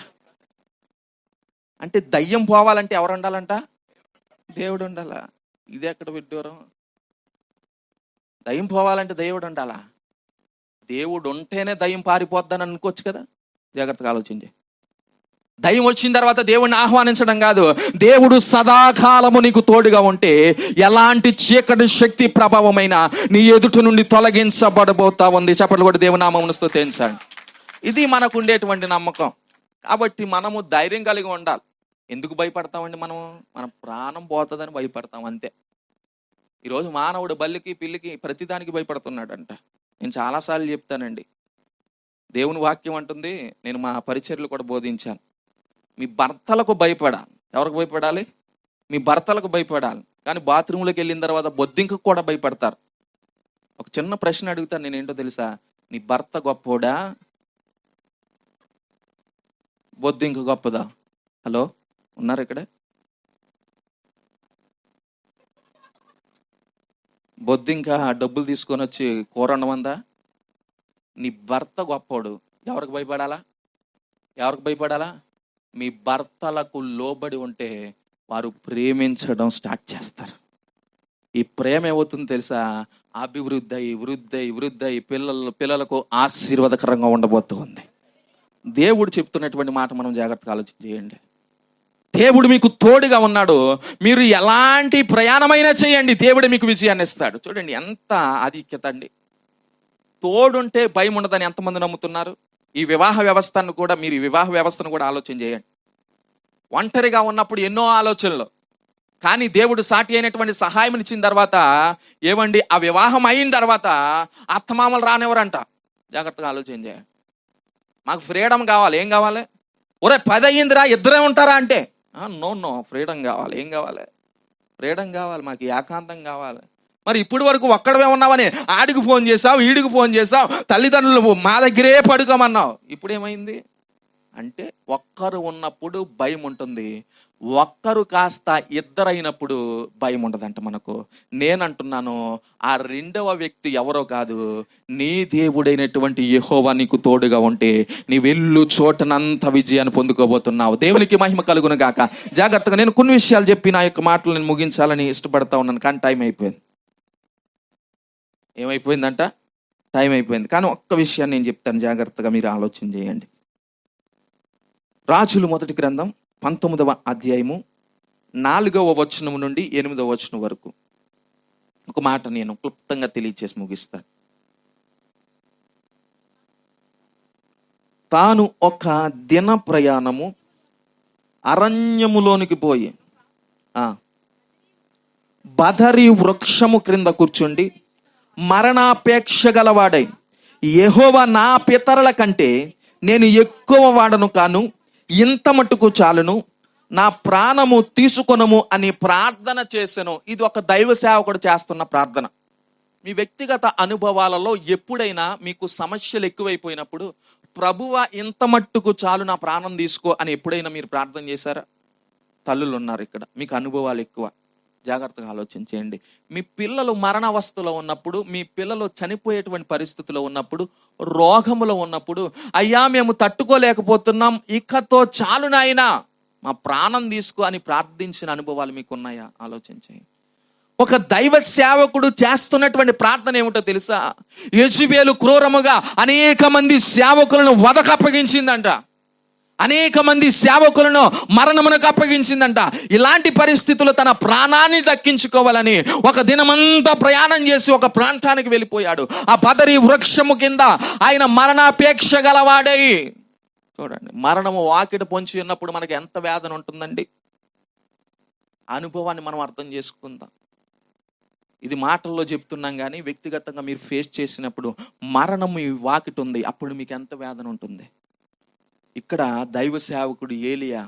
అంటే దయ్యం పోవాలంటే ఎవరు ఉండాలంట? దేవుడు ఉండాలా. ఇది ఎక్కడ విడ్డూరం? దయ్యం పోవాలంటే దేవుడు ఉండాలా? దేవుడు ఉంటేనే దయ్యం పారిపోద్దని అనుకోవచ్చు కదా. జాగ్రత్తగా ఆలోచించి. దయ్యం వచ్చిన తర్వాత దేవుడిని ఆహ్వానించడం కాదు, దేవుడు సదాకాలము నీకు తోడుగా ఉంటే ఎలాంటి చీకటి శక్తి ప్రభావమైన నీ ఎదుటి నుండి తొలగించబడబోతా ఉంది. చెప్పలు కూడా దేవుని నామమును స్తుతించండి. ఇది మనకు ఉండేటువంటి నమ్మకం. కాబట్టి మనము ధైర్యం కలిగి ఉండాలి. ఎందుకు భయపడతామండి? మన ప్రాణం పోతుందని భయపడతాం అంతే. ఈరోజు మానవుడు బల్లికి పిల్లికి ప్రతిదానికి భయపడుతున్నాడంట. నేను చాలాసార్లు చెప్తానండి, దేవుని వాక్యం అంటుంది, నేను మా పరిచర్లు కూడా బోధించాను, మీ భర్తలకు భయపడాలి. ఎవరికి భయపడాలి? మీ భర్తలకు భయపడాలి. కానీ బాత్రూంలోకి వెళ్ళిన తర్వాత బొద్దింకకు కూడా భయపడతారు. ఒక చిన్న ప్రశ్న అడుగుతాను నేను, ఏంటో తెలుసా? నీ భర్త గొప్పోడా, బొద్దింక గొప్పదా? హలో, ఉన్నారు ఇక్కడ? బొద్దింక డబ్బులు తీసుకొని వచ్చి కూర వండమందా? నీ భర్త గొప్పోడు. ఎవరికి భయపడాలా? ఎవరికి భయపడాలా? మీ భర్తలకు లోబడి ఉంటే వారు ప్రేమించడం స్టార్ట్ చేస్తారు. ఈ ప్రేమ ఏమవుతుంది తెలుసా? అభివృద్ధి అయ్యి వృద్ధి అయ్యి పిల్లలకు ఆశీర్వాదకరంగా ఉండబోతుంది. దేవుడు చెప్తున్నటువంటి మాట మనం జాగ్రత్తగా ఆలోచన చేయండి. దేవుడు మీకు తోడుగా ఉన్నాడు. మీరు ఎలాంటి ప్రయాణమైనా చేయండి, దేవుడు మీకు విజయాన్ని ఇస్తాడు. చూడండి ఎంత ఆధిక్యత అండి. తోడుంటే భయం ఉండదని ఎంతమంది నమ్ముతున్నారు? ఈ వివాహ వ్యవస్థను కూడా, మీరు ఈ వివాహ వ్యవస్థను కూడా ఆలోచన చేయండి. ఒంటరిగా ఉన్నప్పుడు ఎన్నో ఆలోచనలు, కానీ దేవుడు సాటి అయినటువంటి సహాయం ఇచ్చిన తర్వాత ఏమండి, ఆ వివాహం అయిన తర్వాత అత్తమామలు రానివ్వరంట. జాగ్రత్తగా ఆలోచన చేయండి. మాకు ఫ్రీడమ్ కావాలి. ఏం కావాలి? ఒరే 10 అయ్యిందిరా, ఇద్దరే ఉంటారా అంటే నో, ఫ్రీడమ్ కావాలి. ఏం కావాలి? ఫ్రీడమ్ కావాలి. మాకు ఏకాంతం కావాలి. మరి ఇప్పుడు వరకు ఒక్కడవే ఉన్నావని ఆడికి ఫోన్ చేసావు, ఈడికి ఫోన్ చేసావు, తల్లిదండ్రులు మా దగ్గరే పడుకోమన్నావు. ఇప్పుడు ఏమైంది అంటే, ఒక్కరు ఉన్నప్పుడు భయం ఉంటుంది, ఒక్కరు కాస్త ఇద్దరైనప్పుడు భయం ఉండదంట మనకు. నేనంటున్నాను, ఆ రెండవ వ్యక్తి ఎవరో కాదు, నీ దేవుడైనటువంటి యెహోవా నీకు తోడుగా ఉంటే నీ వెళ్ళు చోటనంత విజయాన్ని పొందుకోబోతున్నావు. దేవునికి మహిమ కలుగును గాక. జాగ్రత్తగా, నేను కొన్ని విషయాలు చెప్పి నా యొక్క మాటలు నేను ముగించాలని ఇష్టపడతా ఉన్నాను, కానీ టైం అయిపోయింది. ఏమైపోయిందంట? టైం అయిపోయింది. కానీ ఒక్క విషయాన్ని నేను చెప్తాను, జాగ్రత్తగా మీరు ఆలోచన చేయండి. రాజులు మొదటి గ్రంథం 19వ అధ్యాయము 4వ వచనం నుండి 8వ వచనం వరకు ఒక మాట నేను క్లుప్తంగా తెలియచేసి ముగిస్తాను. తాను ఒక దిన ప్రయాణము అరణ్యములోనికి పోయి బదరి వృక్షము క్రింద కూర్చుండి మరణాపేక్ష గలవాడై, యెహోవా నా పితరుల కంటే నేను ఎక్కువ వాడను కాను, ఇంత మట్టుకు చాలును, నా ప్రాణము తీసుకొనము అని ప్రార్థన చేసెను. ఇది ఒక దైవ సేవకుడు చేస్తున్న ప్రార్థన. మీ వ్యక్తిగత అనుభవాలలో ఎప్పుడైనా మీకు సమస్యలు ఎక్కువైపోయినప్పుడు, ప్రభువా ఇంత మట్టుకు చాలు, నా ప్రాణం తీసుకో అని ఎప్పుడైనా మీరు ప్రార్థన చేశారా? తల్లులు ఉన్నారు ఇక్కడ, మీకు అనుభవాలు ఎక్కువ. జాగ్రత్తగా ఆలోచించేయండి. మీ పిల్లలు మరణావస్థలో ఉన్నప్పుడు, మీ పిల్లలు చనిపోయేటువంటి పరిస్థితిలో ఉన్నప్పుడు, రోగములో ఉన్నప్పుడు, అయ్యా మేము తట్టుకోలేకపోతున్నాం, ఇకతో చాలు నాయనా, మా ప్రాణం తీసుకో అని ప్రార్థించిన అనుభవాలు మీకు ఉన్నాయా? ఆలోచించేయండి. ఒక దైవ సేవకుడు చేస్తున్నటువంటి ప్రార్థన ఏమిటో తెలుసా? యెజబెలు క్రూరముగా అనేక మంది సేవకులను వధకు అప్పగించిందంట, అనేక మంది సేవకులను మరణమునకు అప్పగించిందంట. ఇలాంటి పరిస్థితుల్లో తన ప్రాణాన్ని దక్కించుకోవాలని ఒక దినమంతా ప్రయాణం చేసి ఒక ప్రాంతానికి వెళ్ళిపోయాడు. ఆ బదరి వృక్షము కింద ఆయన మరణాపేక్ష గలవాడై, చూడండి, మరణము వాకిట పొంచి ఉన్నప్పుడు మనకి ఎంత వేదన ఉంటుందండి. అనుభవాన్ని మనం అర్థం చేసుకుందాం. ఇది మాటల్లో చెప్తున్నాం, కానీ వ్యక్తిగతంగా మీరు ఫేస్ చేసినప్పుడు మరణము ఈ వాకిట ఉంది, అప్పుడు మీకు ఎంత వేదన ఉంటుంది. ఇక్కడ దైవ సేవకుడు ఏలియా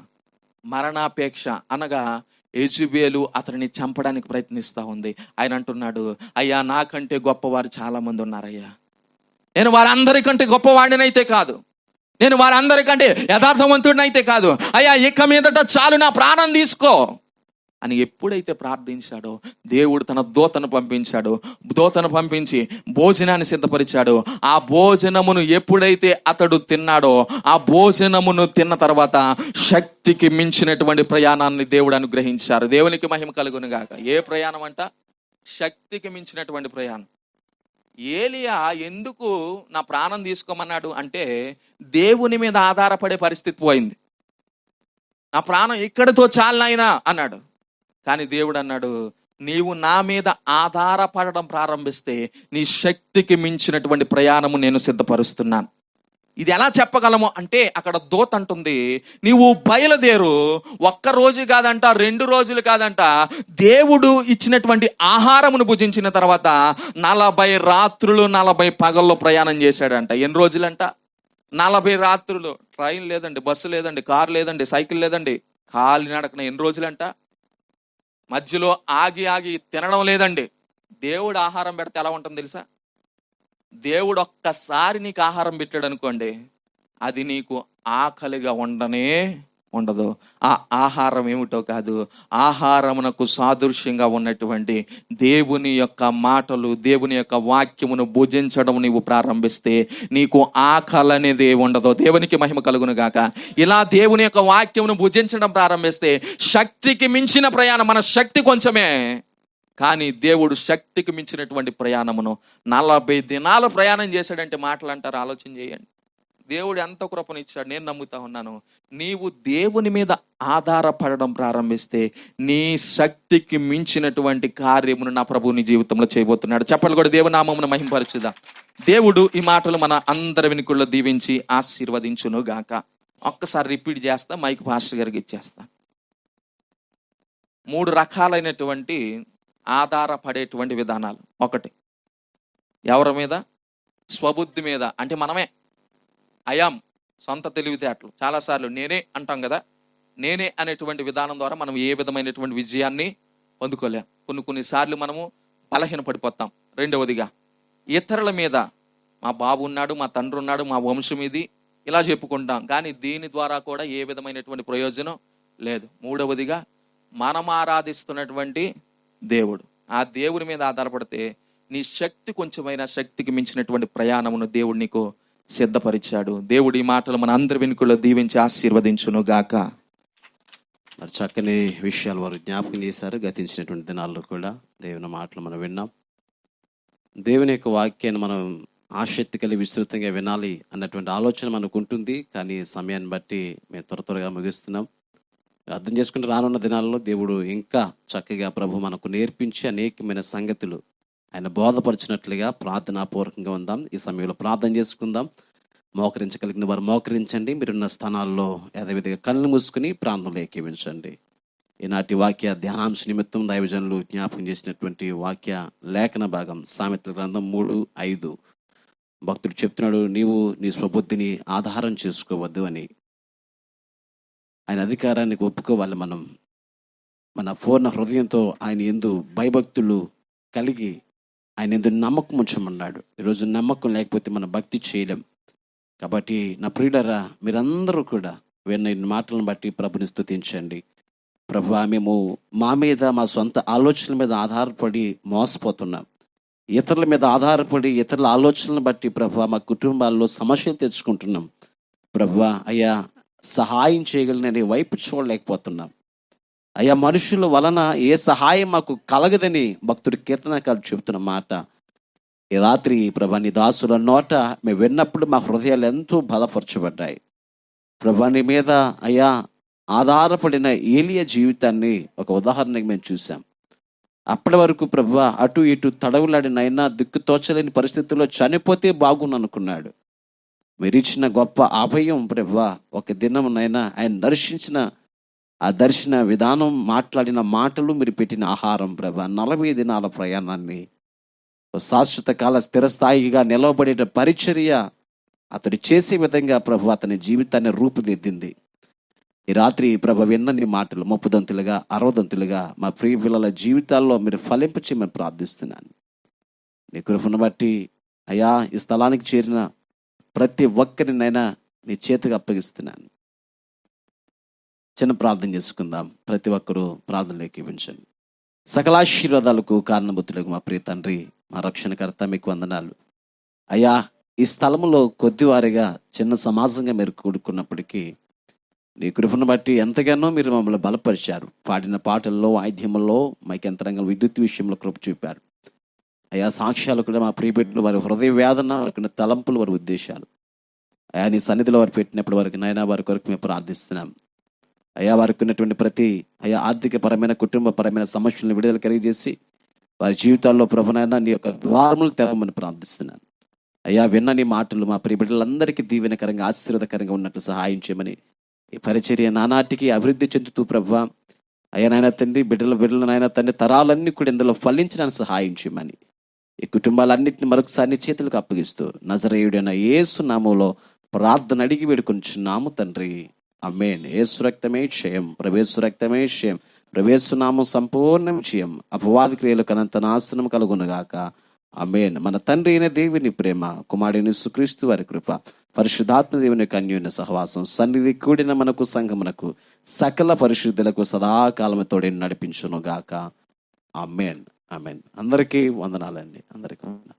మరణాపేక్ష అనగా యెజబెలు అతనిని చంపడానికి ప్రయత్నిస్తూ ఉంది. ఆయన అంటున్నాడు, అయ్యా నాకంటే గొప్పవారు చాలా మంది ఉన్నారయ్యా, నేను వారందరికంటే గొప్పవాడినైతే కాదు, నేను వారందరికంటే యథార్థవంతుడినైతే కాదు, అయ్యా ఇక మీదట చాలు, నా ప్రాణం తీసుకో అని ఎప్పుడైతే ప్రార్థించాడో దేవుడు తన దూతను పంపించాడు. దూతను పంపించి భోజనాన్ని సిద్ధపరిచాడు. ఆ భోజనమును ఎప్పుడైతే అతడు తిన్నాడో, ఆ భోజనమును తిన్న తర్వాత శక్తికి మించినటువంటి ప్రయాణాన్ని దేవుడు అనుగ్రహించారు. దేవునికి మహిమ కలుగును గాక. ఏ ప్రయాణం అంట? శక్తికి మించినటువంటి ప్రయాణం. ఏలియా ఎందుకు నా ప్రాణం తీసుకోమన్నాడు అంటే, దేవుని మీద ఆధారపడే పరిస్థితి పోయింది. నా ప్రాణం ఇక్కడితో చాలు నాయనా అన్నాడు. కానీ దేవుడు అన్నాడు, నీవు నా మీద ఆధారపడడం ప్రారంభిస్తే నీ శక్తికి మించినటువంటి ప్రయాణము నేను సిద్ధపరుస్తున్నాను. ఇది ఎలా చెప్పగలము అంటే అక్కడ దూత అంటుంది, నీవు బయలుదేరు, ఒక్క రోజు కాదంట, 2 రోజులు కాదంట, దేవుడు ఇచ్చినటువంటి ఆహారమును భుజించిన తర్వాత 40 రాత్రులు 40 పగల్లో ప్రయాణం చేశాడంట. ఎన్ని రోజులంట? 40 రాత్రులు. ట్రైన్ లేదండి, బస్సు లేదండి, కారు లేదండి, సైకిల్ లేదండి, కాలినడకన ఎన్ని రోజులంట? మధ్యలో ఆగి ఆగి తినడం లేదండి. దేవుడు ఆహారం పెడితే ఎలా ఉంటుంది తెలుసా? దేవుడు ఒక్కసారి నీకు ఆహారం పెట్టాడు అనుకోండి, అది నీకు ఆకలిగా ఉండదు. ఆ ఆహారం ఏమిటో కాదు, ఆహారమునకు సాదృశ్యంగా ఉన్నటువంటి దేవుని యొక్క మాటలు, దేవుని యొక్క వాక్యమును భుజించడం నీవు ప్రారంభిస్తే నీకు ఆకలి అనేది ఉండదు. దేవునికి మహిమ కలుగును గాక. ఇలా దేవుని యొక్క వాక్యమును భుజించడం ప్రారంభిస్తే శక్తికి మించిన ప్రయాణం. మన శక్తి కొంచెమే, కానీ దేవుడు శక్తికి మించినటువంటి ప్రయాణమును 40 దినాలు ప్రయాణం చేశాడంటే మాటలు అంటారు. ఆలోచన చేయండి. దేవుడు ఎంత కృపనిచ్చాడు. నేను నమ్ముతా ఉన్నాను, నీవు దేవుని మీద ఆధారపడడం ప్రారంభిస్తే నీ శక్తికి మించినటువంటి కార్యమును నా ప్రభువు నీ జీవితంలో చేయబోతున్నాడు. చెప్పలు కూడా దేవుని నామమును మహింపరచుదా. దేవుడు ఈ మాటలు మన అందరి వినికుల్లో దీవించి ఆశీర్వదించును గాక. ఒక్కసారి రిపీట్ చేస్తా, మైక్ పాస్టర్ గారికి ఇచ్చేస్తా. 3 రకాలైనటువంటి ఆధారపడేటువంటి విధానాలు. 1, ఎవరి మీద? స్వబుద్ధి మీద. అంటే మనమే అయాం, సొంత తెలివితేటలు. చాలాసార్లు నేనే అంటాం కదా. నేనే అనేటువంటి విధానం ద్వారా మనం ఏ విధమైనటువంటి విజయాన్ని పొందుకోలేం. కొన్నిసార్లు మనము బలహీనపడిపోతాం. 2వదిగా ఇతరుల మీద, మా బాబు ఉన్నాడు, మా తండ్రి ఉన్నాడు, మా వంశం ఇది, ఇలా చెప్పుకుంటాం. కానీ దీని ద్వారా కూడా ఏ విధమైనటువంటి ప్రయోజనం లేదు. 3వదిగా మనం ఆరాధిస్తున్నటువంటి దేవుడు, ఆ దేవుడి మీద ఆధారపడితే నీ శక్తి కొంచెమైనా శక్తికి మించినటువంటి ప్రయాణమును దేవుడు నీకు సిద్ధపరిచాడు. దేవుడి ఈ మాటలు మన అందరి వెనుకలో దీవించి ఆశీర్వదించును గాక. మరి చక్కని విషయాలు వారు జ్ఞాపకం చేశారు. గతించినటువంటి దినాల్లో కూడా దేవుని మాటలు మనం విన్నాం. దేవుని యొక్క వాక్యాన్ని మనం ఆసక్తి కలిగి విస్తృతంగా వినాలి అన్నటువంటి ఆలోచన మనకు ఉంటుంది. కానీ సమయాన్ని బట్టి మేము త్వరగా ముగిస్తున్నాం. అర్థం చేసుకుంటే రానున్న దినాల్లో దేవుడు ఇంకా చక్కగా ప్రభు మనకు నేర్పించి అనేకమైన సంగతులు ఆయన బోధపరిచినట్లుగా ప్రార్థనాపూర్వకంగా ఉందాం. ఈ సమయంలో ప్రార్థన చేసుకుందాం. మోకరించగలిగిన వారు మోకరించండి. మీరున్న స్థానాల్లో యథావిధిగా కళ్ళు మూసుకుని ప్రార్థనలో ఏకీవించండి. ఈనాటి వాక్య ధ్యానాంశ నిమిత్తం దైవజనులు జ్ఞాపకం చేసినటువంటి వాక్య లేఖన భాగం సామెతల గ్రంథం 3:5. భక్తుడు చెప్తున్నాడు, నీవు నీ స్వబుద్ధిని ఆధారం చేసుకోవద్దు అని. ఆయన అధికారానికి ఒప్పుకోవాలి. మనం మన పూర్ణ హృదయంతో ఆయన యందు భయభక్తులు కలిగి ఆయన యందు నమ్మకం ఉంచమన్నాడు. ఈరోజు నమ్మకం లేకపోతే మనం భక్తి చేయలేం. కాబట్టి నా ప్రియులారా, మీరందరూ కూడా విన్న ఈ మాటలను బట్టి ప్రభుని స్తుతించండి. ప్రభువా, మేము మా మీద, మా సొంత ఆలోచనల మీద ఆధారపడి మోసపోతున్నాం. ఇతరుల మీద ఆధారపడి ఇతరుల ఆలోచనలను బట్టి ప్రభువా మా కుటుంబాల్లో సమస్యలు తెచ్చుకుంటున్నాం. ప్రభువా అయ్యా, సహాయం చేయగలనని వైపు చూడలేకపోతున్నాం. అయ్యా, మనుషుల వలన ఏ సహాయం మాకు కలగదని భక్తుడి కీర్తనకారుడు చెబుతున్న మాట ఈ రాత్రి ప్రభా నీ దాసుల నోట మేము విన్నప్పుడు మా హృదయాలు ఎంతో బలపరచబడ్డాయి. ప్రభా నీ మీద అయ్యా ఆధారపడిన ఏలియా జీవితాన్ని ఒక ఉదాహరణగా మేము చూసాం. అప్పటి వరకు ప్రభా అటు ఇటు తడవులాడినైనా దిక్కు తోచలేని పరిస్థితుల్లో చనిపోతే బాగుండు అనుకున్నాడు. మీరు ఇచ్చిన గొప్ప అభయం ప్రభా, ఒక దినమునైనా ఆయన దర్శించిన ఆ దర్శన విధానం, మాట్లాడిన మాటలు, మీరు పెట్టిన ఆహారం ప్రభా 40 దినాల ప్రయాణాన్ని శాశ్వత కాల స్థిరస్థాయిగా నిలవబడే పరిచర్య అతడు చేసే విధంగా ప్రభు అతని జీవితాన్ని రూపుదిద్దింది. ఈ రాత్రి ప్రభు విన్న నీ మాటలు 30 60 మా ప్రియ పిల్లల జీవితాల్లో మీరు ఫలింపచి మేము ప్రార్థిస్తున్నాను. నీ కృపను బట్టి అయ్యా, ఈ స్థలానికి చేరిన ప్రతి ఒక్కరినైనా నీ చేతికి అప్పగిస్తున్నాను. చిన్న ప్రార్థన చేసుకుందాం. ప్రతి ఒక్కరూ ప్రార్థనలు ఏకీవించండి. సకలాశీర్వాదాలకు కారణభూతులకు మా ప్రియ తండ్రి, మా రక్షణకర్త, మీకు వందనాలు. అయ్యా, ఈ స్థలంలో కొద్దివారిగా చిన్న సమాజంగా మీరు కూడుకున్నప్పటికీ నీ కృపను బట్టి ఎంతగానో మీరు మమ్మల్ని బలపరిచారు. పాడిన పాటల్లో, వాయిద్యముల్లో, మైకంతరంగం, విద్యుత్ విషయంలో కృప చూపారు. అయా, సాక్ష్యాలు కూడా మా ప్రియబిడ్డలు వారి హృదయ వేదన, వారికి తలంపులు, వారి ఉద్దేశాలు అయా నీ సన్నిధిలో వారు పెట్టినప్పుడు వారికి నాయన వారి కొరకు మేము ప్రార్థిస్తున్నాం. అయా, వారికి ఉన్నటువంటి ప్రతి అయా ఆర్థికపరమైన, కుటుంబపరమైన సమస్యలను విడుదల కలిగజేసి వారి జీవితాల్లో ప్రభునైనా నీ యొక్క ద్వారములు తెరవమని ప్రార్థిస్తున్నాను. అయ్యా విన్న నీ మాటలు మా ప్రియ బిడ్డలందరికీ దీవెనకరంగా ఆశీర్వాదకరంగా ఉన్నట్లు సహాయం చేయమని, ఈ పరిచర్య నానాటికి అభివృద్ధి చెందుతూ ప్రభువా అయ్యా నాయన తండ్రి, బిడ్డల నాయన తండ్రి తరాలన్నీ కూడా ఇందులో ఫలించడానికి సహాయం చేయమని, ఈ కుటుంబాలన్నింటినీ మరొకసారి నీ చేతులకు అప్పగిస్తూ నజరేయుడైన యేసు నామములో ప్రార్థన అడిగి వేడుకొంచున్నాము తండ్రి. ఆమేన్. యేసు రక్తమే క్షయం, ప్రవేశు రక్తమే క్షయం, ప్రవేశు నామం సంపూర్ణ విజయం, అపవాది క్రియలకు అనంత నాశనం కలుగునుగాక. ఆమేన్. మన తండ్రి అయిన దేవుని ప్రేమ, కుమారుడైన యేసుక్రీస్తు వారి కృప, పరిశుద్ధాత్మ దేవుని యొక్క అన్యోన్య సహవాసం, సన్నిధి కూడిన మనకు సంఘమునకు సకల పరిశుద్ధులకు సదాకాలము తోడే నడిపించునుగాక. ఆమేన్. ఆమేన్. అందరికీ వందనాలండి. అందరికీ వందనాలు.